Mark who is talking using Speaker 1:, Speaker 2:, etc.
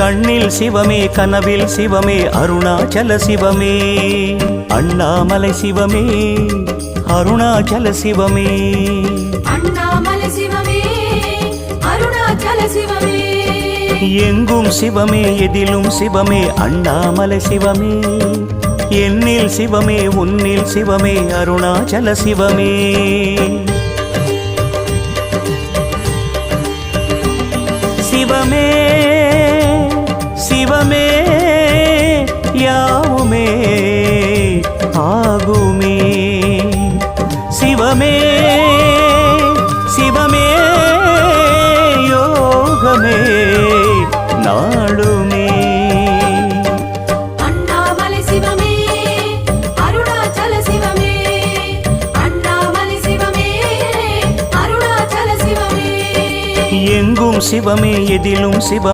Speaker 1: கண்ணில் சிவமே கனவில் சிவமே அருணாச்சல சிவமே அண்ணாமலை சிவமே அருணாச்சல சிவமே
Speaker 2: அண்ணாமலை சிவமே அருணாச்சல சிவமே
Speaker 1: எங்கும் சிவமே எதிலும் சிவமே அண்ணாமலை சிவமே என்னில் சிவமே உன்னில் சிவமே அருணாச்சல சிவமே சிவமே சிவமே யாவுமே ஆகுமே சிவமே சிவமே யோகமே நாளுமே
Speaker 2: அண்ணாமலை சிவமே அருணாச்சல சிவமே அண்ணாமலை சிவமே அருணாச்சல சிவமே
Speaker 1: எங்கும் சிவமே எதிலும் சிவ